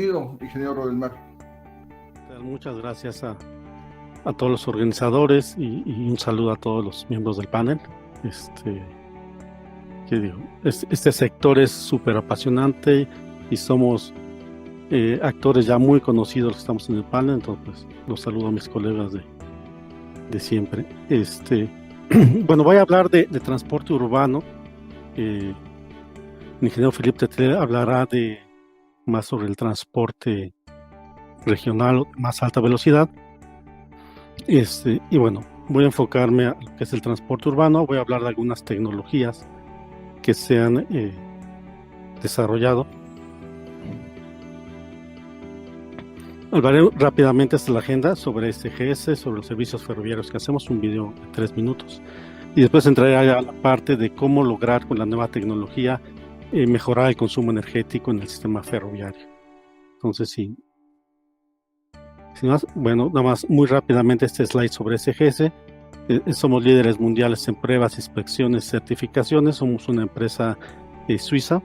bienvenido, ingeniero Rodelmar. Muchas gracias a todos los organizadores y un saludo a todos los miembros del panel. ¿Qué digo? Este sector es súper apasionante y somos actores ya muy conocidos los que estamos en el panel, entonces pues, los saludo a mis colegas de siempre. Bueno, voy a hablar de transporte urbano. El ingeniero Felipe Tetle hablará más sobre el transporte regional más alta velocidad. Y bueno, voy a enfocarme a lo que es el transporte urbano. Voy a hablar de algunas tecnologías que se han desarrollado. Hablaré rápidamente hasta la agenda sobre SGS, sobre los servicios ferroviarios, que hacemos un video de 3 minutos. Y después entraré a la parte de cómo lograr con la nueva tecnología mejorar el consumo energético en el sistema ferroviario. Entonces, sí. Sin más, bueno, nada más muy rápidamente este slide sobre SGS. Somos líderes mundiales en pruebas, inspecciones, certificaciones. Somos una empresa suiza.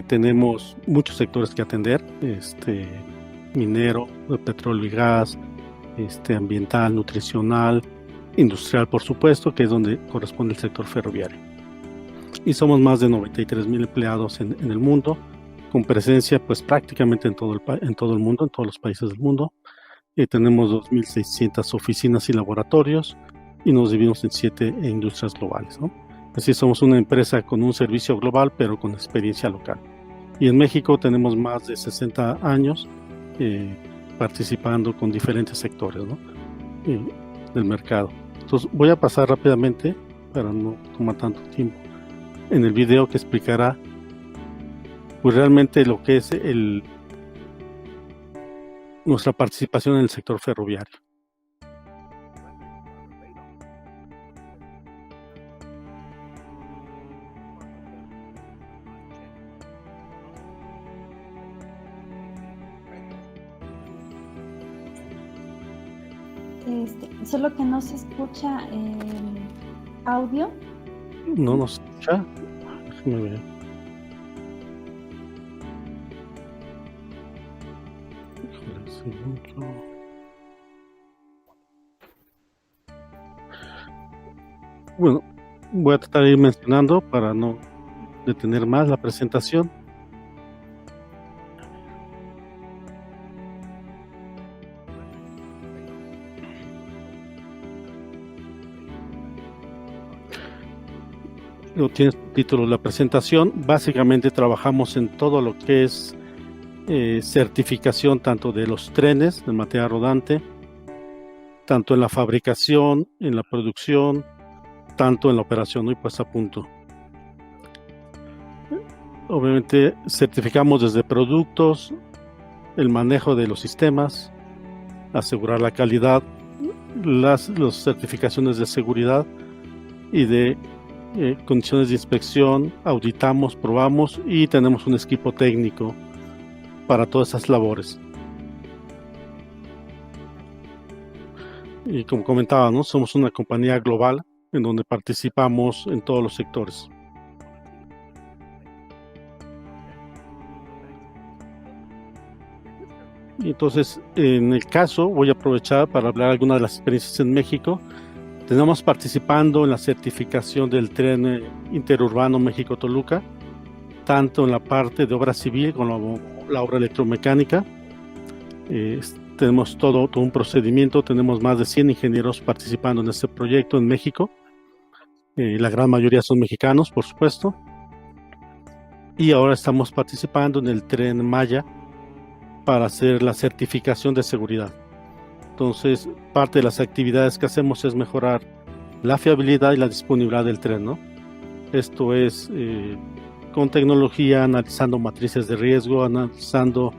Tenemos muchos sectores que atender, minero, petróleo y gas, ambiental, nutricional, industrial, por supuesto, que es donde corresponde el sector ferroviario. Y somos más de 93,000 empleados en el mundo, con presencia pues prácticamente en todo el mundo, en todos los países del mundo. Tenemos 2,600 oficinas y laboratorios y nos dividimos en 7 industrias globales, ¿no? Así somos una empresa con un servicio global, pero con experiencia local. Y en México tenemos más de 60 años participando con diferentes sectores, ¿no? Del mercado. Entonces voy a pasar rápidamente, para no tomar tanto tiempo, en el video que explicará pues, realmente lo que es nuestra participación en el sector ferroviario. Solo que no se escucha el audio. ¿No nos escucha? Déjame ver. Bueno, voy a tratar de ir mencionando para no detener más la presentación. Tiene título la presentación. Básicamente trabajamos en todo lo que es certificación tanto de los trenes de materia rodante, tanto en la fabricación, en la producción, tanto en la operación y puesta a punto. Obviamente certificamos desde productos, el manejo de los sistemas, asegurar la calidad, las certificaciones de seguridad y de condiciones de inspección, auditamos, probamos y tenemos un equipo técnico para todas esas labores. Y como comentaba, ¿no? Somos una compañía global en donde participamos en todos los sectores. Y entonces, en el caso, voy a aprovechar para hablar de algunas de las experiencias en México. Tenemos participando en la certificación del tren interurbano México-Toluca, tanto en la parte de obra civil como la obra electromecánica. Tenemos todo un procedimiento, tenemos más de 100 ingenieros participando en este proyecto en México. La gran mayoría son mexicanos, por supuesto. Y ahora estamos participando en el tren Maya para hacer la certificación de seguridad. Entonces, parte de las actividades que hacemos es mejorar la fiabilidad y la disponibilidad del tren, ¿no? Esto es con tecnología, analizando matrices de riesgo, analizando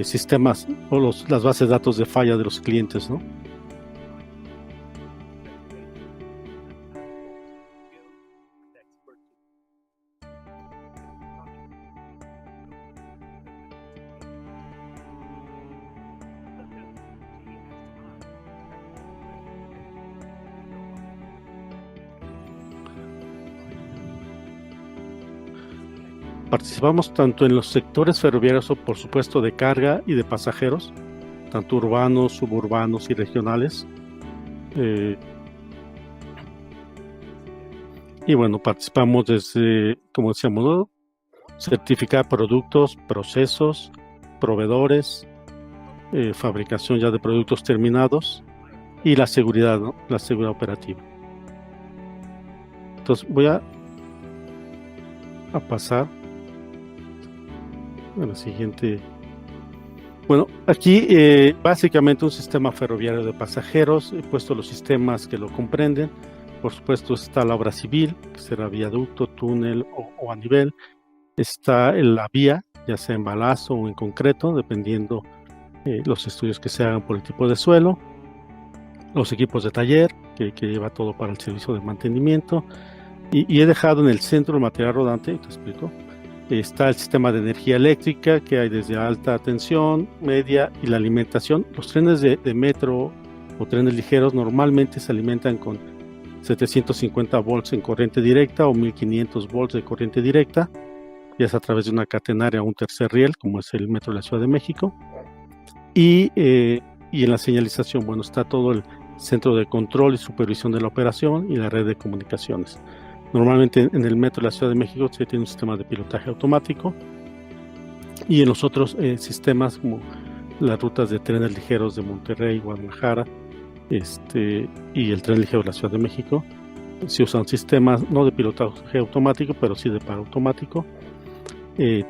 sistemas o las bases de datos de falla de los clientes, ¿no? Participamos tanto en los sectores ferroviarios, o por supuesto de carga y de pasajeros, tanto urbanos, suburbanos y regionales. Y bueno, participamos desde, como decíamos, ¿no?, certificar productos, procesos, proveedores, fabricación ya de productos terminados y la seguridad, ¿no?, la seguridad operativa. Entonces voy a pasar a la siguiente. Bueno, aquí básicamente un sistema ferroviario de pasajeros. He puesto los sistemas que lo comprenden. Por supuesto está la obra civil, que será viaducto, túnel o a nivel. Está la vía, ya sea en balazo o en concreto, dependiendo los estudios que se hagan por el tipo de suelo. Los equipos de taller, que lleva todo para el servicio de mantenimiento. Y he dejado en el centro el material rodante, te explico. Está el sistema de energía eléctrica, que hay desde alta tensión, media y la alimentación. Los trenes de metro o trenes ligeros normalmente se alimentan con 750 volts en corriente directa o 1500 volts de corriente directa, ya sea a través de una catenaria o un tercer riel, como es el metro de la Ciudad de México. Y en la señalización, bueno, está todo el centro de control y supervisión de la operación y la red de comunicaciones. Normalmente en el metro de la Ciudad de México se tiene un sistema de pilotaje automático, y en los otros sistemas, como las rutas de trenes ligeros de Monterrey, Guadalajara, y el tren ligero de la Ciudad de México, se usan sistemas no de pilotaje automático, pero sí de paro automático.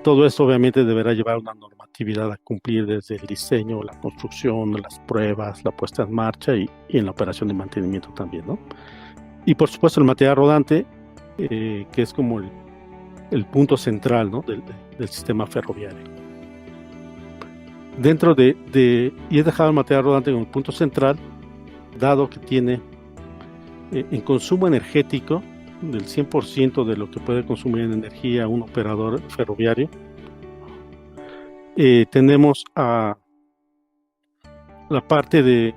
Todo esto obviamente deberá llevar una normatividad a cumplir desde el diseño, la construcción, las pruebas, la puesta en marcha y en la operación de mantenimiento también, ¿no? Y por supuesto el material rodante, que es como el punto central, ¿no?, del sistema ferroviario. Dentro y he dejado el material rodante como el punto central, dado que tiene en consumo energético del 100% de lo que puede consumir en energía un operador ferroviario. Tenemos a la parte de,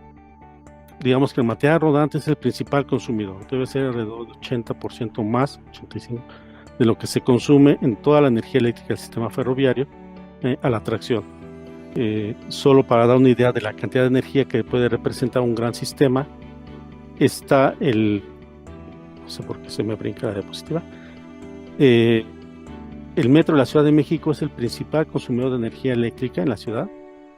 digamos que el material rodante es el principal consumidor, debe ser alrededor de 80% más, 85%, de lo que se consume en toda la energía eléctrica del sistema ferroviario a la tracción. Solo para dar una idea de la cantidad de energía que puede representar un gran sistema, está no sé por qué se me brinca la diapositiva, el metro de la Ciudad de México es el principal consumidor de energía eléctrica en la ciudad.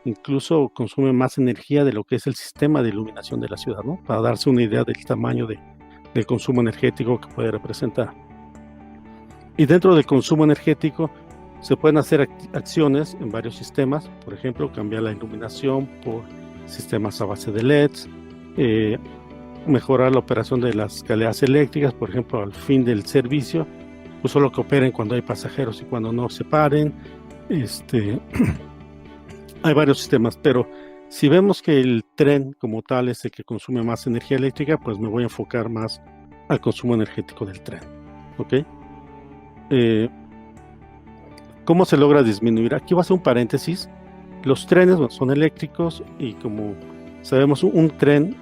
Incluso consume más energía de lo que es el sistema de iluminación de la ciudad, ¿no?, para darse una idea del tamaño del consumo energético que puede representar. Y dentro del consumo energético se pueden hacer acciones en varios sistemas, por ejemplo, cambiar la iluminación por sistemas a base de LEDs, mejorar la operación de las escaleras eléctricas, por ejemplo, al fin del servicio, pues solo que operen cuando hay pasajeros y cuando no se paren. Hay varios sistemas, pero si vemos que el tren como tal es el que consume más energía eléctrica, pues me voy a enfocar más al consumo energético del tren, ¿ok? ¿Cómo se logra disminuir? Aquí voy a hacer un paréntesis. Los trenes, bueno, son eléctricos y, como sabemos, un tren,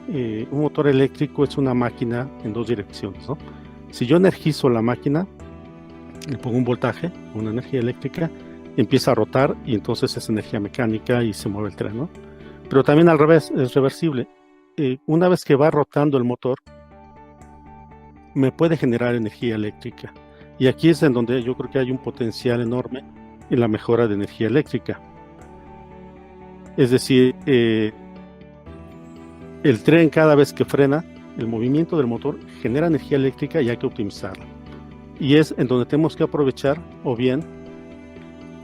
un motor eléctrico es una máquina en dos direcciones, ¿no? Si yo energizo la máquina, le pongo un voltaje, una energía eléctrica, empieza a rotar y entonces es energía mecánica y se mueve el tren, ¿no? Pero también al revés, es reversible. Una vez que va rotando el motor, me puede generar energía eléctrica. Y aquí es en donde yo creo que hay un potencial enorme en la mejora de energía eléctrica. Es decir, el tren, cada vez que frena, el movimiento del motor genera energía eléctrica y hay que optimizarla. Y es en donde tenemos que aprovechar, o bien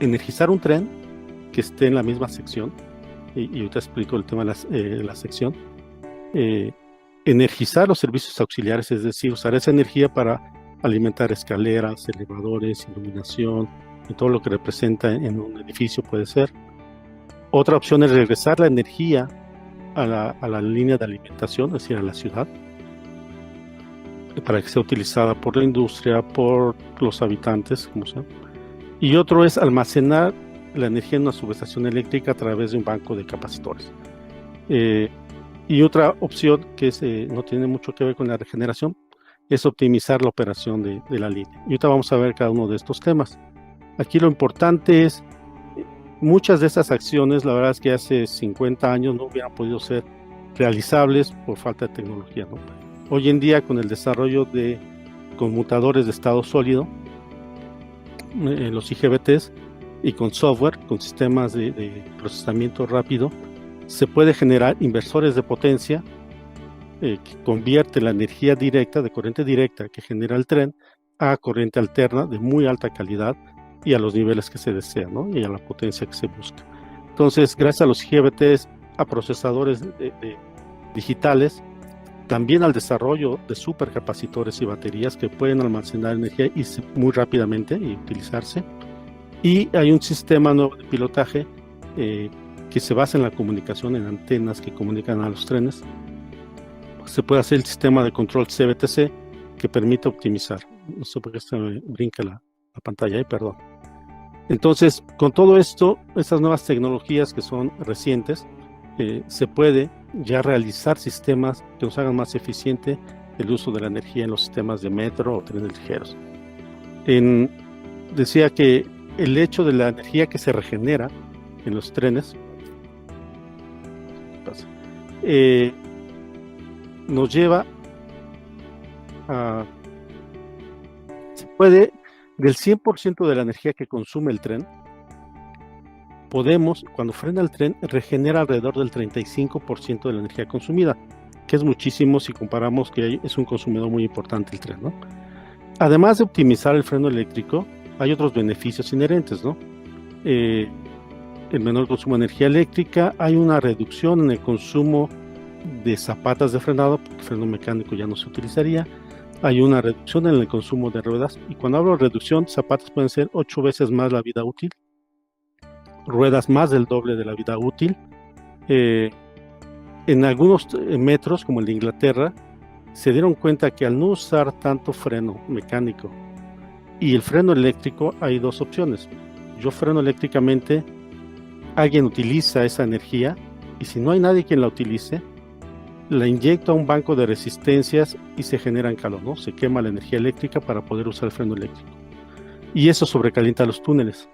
energizar un tren que esté en la misma sección, y ahorita explico el tema de la sección. Energizar los servicios auxiliares, es decir, usar esa energía para alimentar escaleras, elevadores, iluminación y todo lo que representa en un edificio puede ser. Otra opción es regresar la energía a la línea de alimentación, es decir, a la ciudad, para que sea utilizada por la industria, por los habitantes, como sea. Y otro es almacenar la energía en una subestación eléctrica a través de un banco de capacitores. Y otra opción que no tiene mucho que ver con la regeneración es optimizar la operación de la línea. Y ahorita vamos a ver cada uno de estos temas. Aquí lo importante es, muchas de estas acciones, la verdad es que hace 50 años no hubieran podido ser realizables por falta de tecnología, ¿no? Hoy en día, con el desarrollo de conmutadores de estado sólido, los IGBTs, y con software, con sistemas de procesamiento rápido, se puede generar inversores de potencia que convierte la energía directa, de corriente directa que genera el tren, a corriente alterna de muy alta calidad y a los niveles que se desean, ¿no? Y a la potencia que se busca. Entonces, gracias a los IGBTs, a procesadores digitales, también al desarrollo de supercapacitores y baterías que pueden almacenar energía muy rápidamente y utilizarse. Y hay un sistema nuevo de pilotaje que se basa en la comunicación, en antenas que comunican a los trenes. Se puede hacer el sistema de control CBTC que permite optimizar. No sé por qué se me brinca la pantalla ahí, perdón. Entonces, con todo esto, estas nuevas tecnologías que son recientes, se puede ya realizar sistemas que nos hagan más eficiente el uso de la energía en los sistemas de metro o trenes ligeros. Decía que el hecho de la energía que se regenera en los trenes nos lleva a... Se puede, del 100% de la energía que consume el tren, podemos, cuando frena el tren, regenera alrededor del 35% de la energía consumida, que es muchísimo si comparamos que es un consumidor muy importante el tren, ¿no? Además de optimizar el freno eléctrico, hay otros beneficios inherentes, ¿no? El menor consumo de energía eléctrica, hay una reducción en el consumo de zapatas de frenado, porque el freno mecánico ya no se utilizaría, hay una reducción en el consumo de ruedas, y cuando hablo de reducción, zapatas pueden ser 8 veces más la vida útil, ruedas más del doble de la vida útil. En algunos metros, como el de Inglaterra, se dieron cuenta que al no usar tanto freno mecánico y el freno eléctrico, hay dos opciones. Yo freno eléctricamente, alguien utiliza esa energía, y si no hay nadie quien la utilice, la inyecto a un banco de resistencias y se generan calor, ¿no? Se quema la energía eléctrica para poder usar el freno eléctrico. Y eso sobrecalienta los túneles.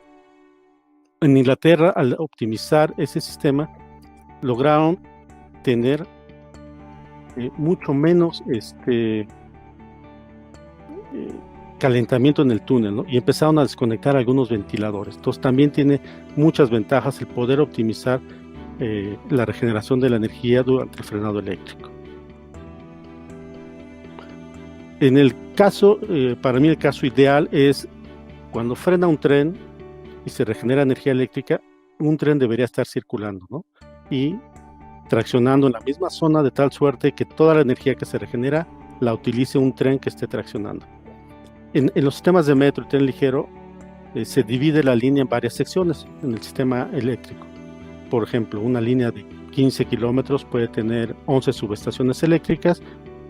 En Inglaterra, al optimizar ese sistema, lograron tener mucho menos calentamiento en el túnel, ¿no? Y empezaron a desconectar algunos ventiladores. Entonces también tiene muchas ventajas el poder optimizar la regeneración de la energía durante el frenado eléctrico. En el caso, para mí el caso ideal es cuando frena un tren y se regenera energía eléctrica, un tren debería estar circulando, ¿no? Y traccionando en la misma zona, de tal suerte que toda la energía que se regenera la utilice un tren que esté traccionando. En los sistemas de metro y tren ligero se divide la línea en varias secciones en el sistema eléctrico. Por ejemplo, una línea de 15 kilómetros puede tener 11 subestaciones eléctricas,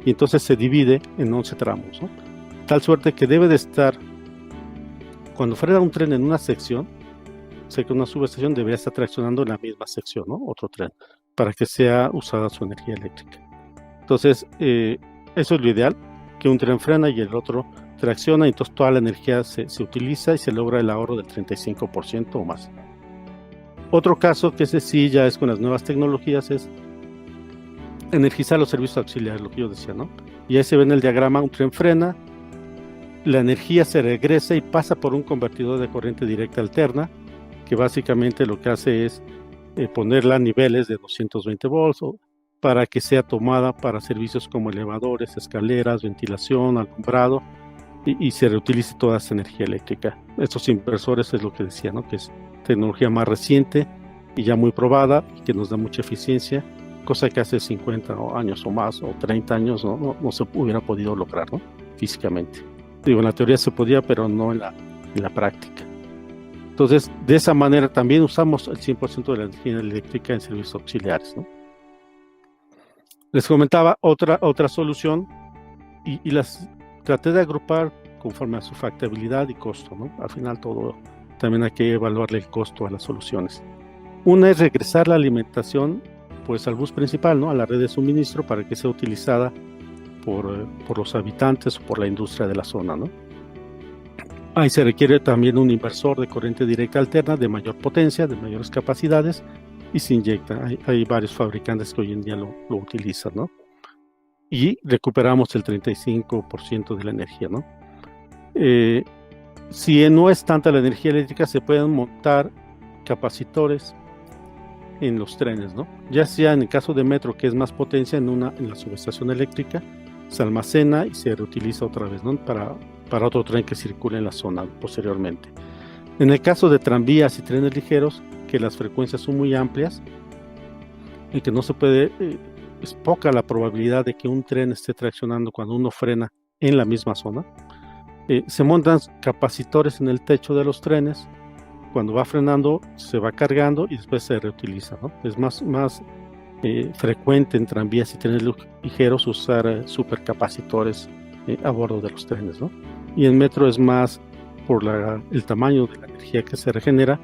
y entonces se divide en 11 tramos, ¿no? Tal suerte que debe de estar, cuando frena un tren en una sección, sé que una subestación debería estar traccionando en la misma sección, ¿no? Otro tren, para que sea usada su energía eléctrica. Entonces, eso es lo ideal, que un tren frena y el otro tracciona, y entonces toda la energía se utiliza y se logra el ahorro del 35% o más. Otro caso, que ese sí ya es con las nuevas tecnologías, es energizar los servicios auxiliares, lo que yo decía, ¿no? Y ahí se ve en el diagrama, un tren frena, la energía se regresa y pasa por un convertidor de corriente directa alterna, que básicamente lo que hace es ponerla a niveles de 220 volts para que sea tomada para servicios como elevadores, escaleras, ventilación, alumbrado, y se reutilice toda esa energía eléctrica. Estos inversores es lo que decía, ¿no? Que es tecnología más reciente y ya muy probada, y que nos da mucha eficiencia, cosa que hace 50 años o más, o 30 años no se hubiera podido lograr, ¿no? Físicamente. Digo, en la teoría se podía, pero no en la práctica. Entonces, de esa manera también usamos el 100% de la energía eléctrica en servicios auxiliares, ¿no? Les comentaba otra solución, y las traté de agrupar conforme a su factibilidad y costo, ¿no? Al final todo también hay que evaluarle el costo a las soluciones. Una es regresar la alimentación pues al bus principal, ¿no? A la red de suministro, para que sea utilizada por los habitantes o por la industria de la zona, ¿no? Ahí se requiere también un inversor de corriente directa alterna de mayor potencia, de mayores capacidades, y se inyecta. Hay varios fabricantes que hoy en día lo utilizan, ¿no? Y recuperamos el 35% de la energía, ¿no? Si no es tanta la energía eléctrica, se pueden montar capacitores en los trenes, ¿no? Ya sea en el caso de metro, que es más potencia, en la subestación eléctrica, se almacena y se reutiliza otra vez, ¿no? Para otro tren que circule en la zona posteriormente. En el caso de tranvías y trenes ligeros, que las frecuencias son muy amplias y que no se puede, es poca la probabilidad de que un tren esté traccionando cuando uno frena en la misma zona, se montan capacitores en el techo de los trenes. Cuando va frenando se va cargando y después se reutiliza, ¿no? Es más frecuente en tranvías y trenes ligeros usar supercapacitores a bordo de los trenes, ¿no? Y en metro es más por el tamaño de la energía que se regenera,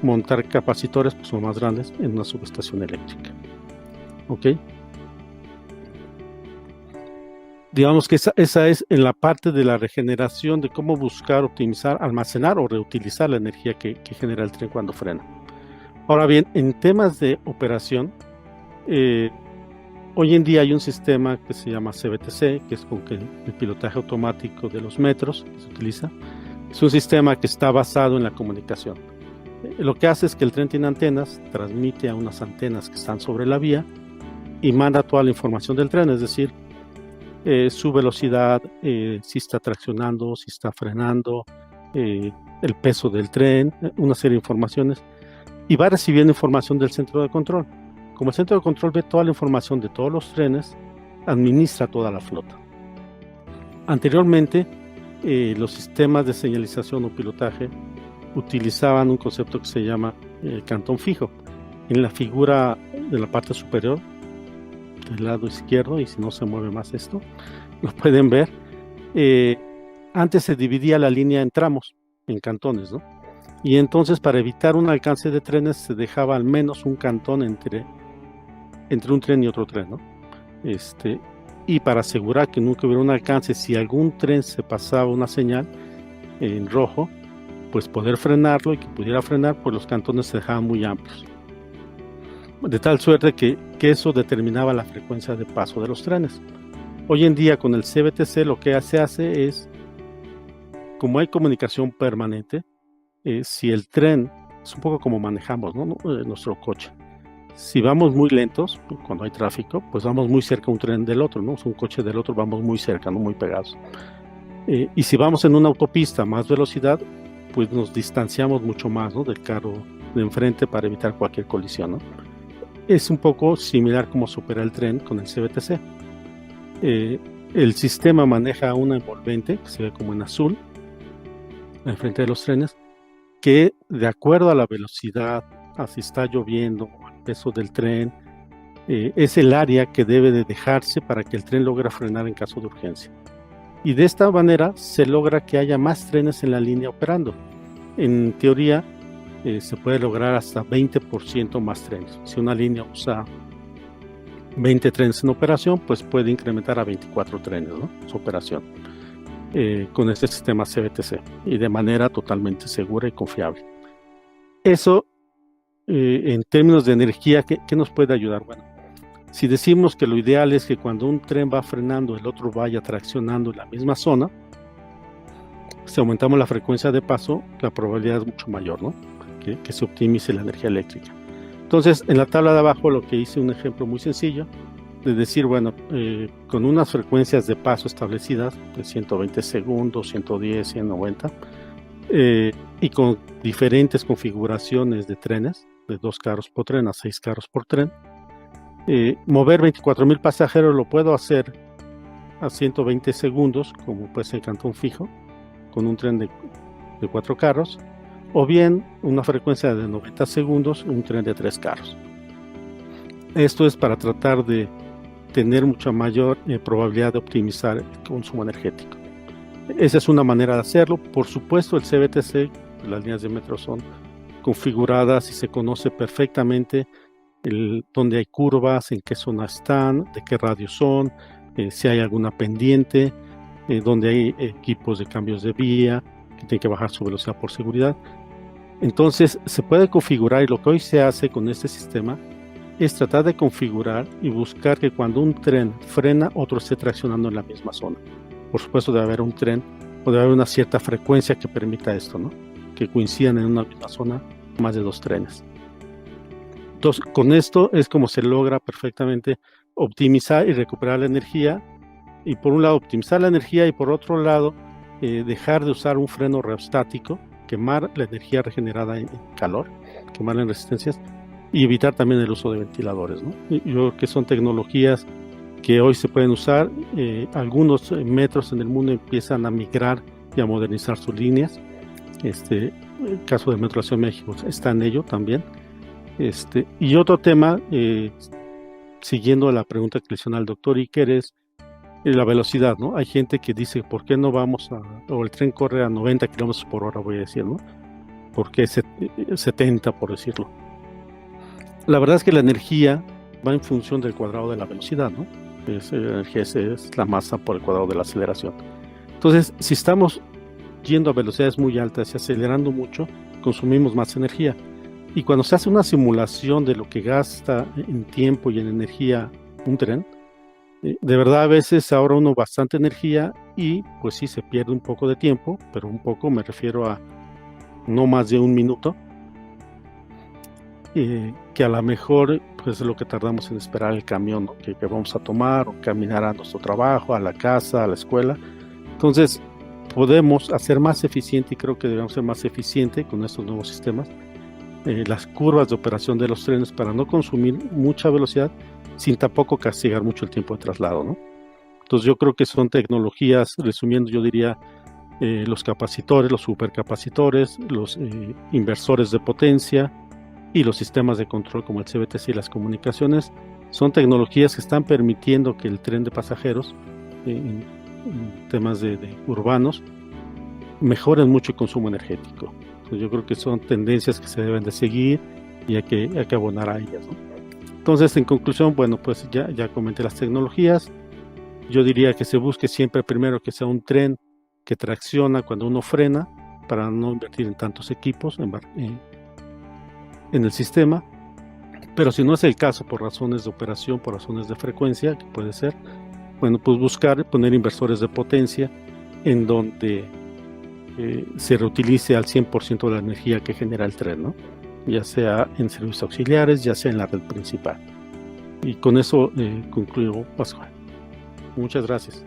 montar capacitores pues, son más grandes en una subestación eléctrica. ¿Ok? Digamos que esa es en la parte de la regeneración, de cómo buscar, optimizar, almacenar o reutilizar la energía que genera el tren cuando frena. Ahora bien, en temas de operación, hoy en día hay un sistema que se llama CBTC, que es con el pilotaje automático de los metros que se utiliza. Es un sistema que está basado en la comunicación. Lo que hace es que el tren tiene antenas, transmite a unas antenas que están sobre la vía y manda toda la información del tren, es decir, su velocidad, si está traccionando, si está frenando, el peso del tren, una serie de informaciones, y va recibiendo información del centro de control. Como el centro de control ve toda la información de todos los trenes, administra toda la flota. Anteriormente, los sistemas de señalización o pilotaje utilizaban un concepto que se llama cantón fijo. En la figura de la parte superior del lado izquierdo, y si no se mueve más esto, lo pueden ver. Antes se dividía la línea en tramos, en cantones, ¿no? Y entonces para evitar un alcance de trenes se dejaba al menos un cantón entre un tren y otro tren, ¿no? Y para asegurar que nunca hubiera un alcance, si algún tren se pasaba una señal en rojo, pues poder frenarlo, y que pudiera frenar, pues los cantones se dejaban muy amplios. De tal suerte que eso determinaba la frecuencia de paso de los trenes. Hoy en día con el CBTC lo que se hace es, como hay comunicación permanente, si el tren, es un poco como manejamos, ¿no? Nuestro coche. Si vamos muy lentos, cuando hay tráfico, pues vamos muy cerca un tren del otro, ¿no? Un coche del otro, vamos muy cerca, no muy pegados. Y si vamos en una autopista a más velocidad, pues nos distanciamos mucho más, ¿no? Del carro de enfrente para evitar cualquier colisión, ¿no? Es un poco similar como se opera el tren con el CBTC. El sistema maneja una envolvente que se ve como en azul enfrente de los trenes, que de acuerdo a la velocidad, a si está lloviendo, al peso del tren, es el área que debe de dejarse para que el tren logre frenar en caso de urgencia. Y de esta manera se logra que haya más trenes en la línea operando. En teoría, se puede lograr hasta 20% más trenes. Si una línea usa 20 trenes en operación, pues puede incrementar a 24 trenes, ¿no? Su operación con este sistema CBTC, y de manera totalmente segura y confiable. Eso, en términos de energía, ¿qué nos puede ayudar? Bueno, si decimos que lo ideal es que cuando un tren va frenando, el otro vaya traccionando en la misma zona, si aumentamos la frecuencia de paso, la probabilidad es mucho mayor, ¿no? Que se optimice la energía eléctrica. Entonces, en la tabla de abajo lo que hice un ejemplo muy sencillo de decir, bueno, con unas frecuencias de paso establecidas de 120 segundos, 110, 190, y con diferentes configuraciones de trenes, de 2 carros por tren a 6 carros por tren, mover 24,000 pasajeros lo puedo hacer a 120 segundos, como puede ser el cantón fijo, con un tren de 4 carros, o bien una frecuencia de 90 segundos, un tren de 3 carros. Esto es para tratar de tener mucha mayor probabilidad de optimizar el consumo energético. Esa es una manera de hacerlo. Por supuesto, el CBTC, las líneas de metro son configuradas y se conoce perfectamente dónde hay curvas, en qué zona están, de qué radio son, si hay alguna pendiente, donde hay equipos de cambios de vía, que tiene que bajar su velocidad por seguridad. Entonces se puede configurar, y lo que hoy se hace con este sistema es tratar de configurar y buscar que cuando un tren frena, otro esté traccionando en la misma zona. Por supuesto debe haber un tren o debe haber una cierta frecuencia que permita esto, ¿no? Que coincidan en una misma zona más de 2 trenes. Entonces, con esto es como se logra perfectamente optimizar y recuperar la energía, y por un lado optimizar la energía y por otro lado dejar de usar un freno reostático, quemar la energía regenerada en calor, quemarla en resistencias, y evitar también el uso de ventiladores, ¿no? Yo creo que son tecnologías que hoy se pueden usar. Algunos metros en el mundo empiezan a migrar y a modernizar sus líneas. El caso del Metro de la Ciudad de México está en ello también. Y otro tema, siguiendo la pregunta que le hizo al doctor Iker, es la velocidad, ¿no? Hay gente que dice, ¿por qué no vamos o el tren corre a 90 kilómetros por hora, voy a decir, ¿no? ¿Por qué 70, por decirlo? La verdad es que la energía va en función del cuadrado de la velocidad, ¿no? La energía es la masa por el cuadrado de la aceleración. Entonces, si estamos yendo a velocidades muy altas y acelerando mucho, consumimos más energía. Y cuando se hace una simulación de lo que gasta en tiempo y en energía un tren, de verdad a veces ahorra uno bastante energía y pues sí se pierde un poco de tiempo, pero un poco me refiero a no más de 1 minuto, que a lo mejor pues es lo que tardamos en esperar el camión, ¿no? que vamos a tomar, o caminar a nuestro trabajo, a la casa, a la escuela. Entonces podemos hacer más eficiente, y creo que debemos ser más eficiente con estos nuevos sistemas, las curvas de operación de los trenes para no consumir mucha velocidad sin tampoco castigar mucho el tiempo de traslado, ¿no? Entonces yo creo que son tecnologías, resumiendo, yo diría los capacitores, los supercapacitores, los inversores de potencia y los sistemas de control como el CBTC y las comunicaciones, son tecnologías que están permitiendo que el tren de pasajeros en temas de urbanos mejoren mucho el consumo energético. Entonces yo creo que son tendencias que se deben de seguir y hay que abonar a ellas, ¿no? Entonces, en conclusión, bueno, pues ya comenté las tecnologías. Yo diría que se busque siempre primero que sea un tren que tracciona cuando uno frena, para no invertir en tantos equipos en el sistema. Pero si no es el caso, por razones de operación, por razones de frecuencia, que puede ser, bueno, pues buscar poner inversores de potencia en donde se reutilice al 100% de la energía que genera el tren, ¿no? Ya sea en servicios auxiliares, ya sea en la red principal. Y con eso concluyo, Pascual. Muchas gracias.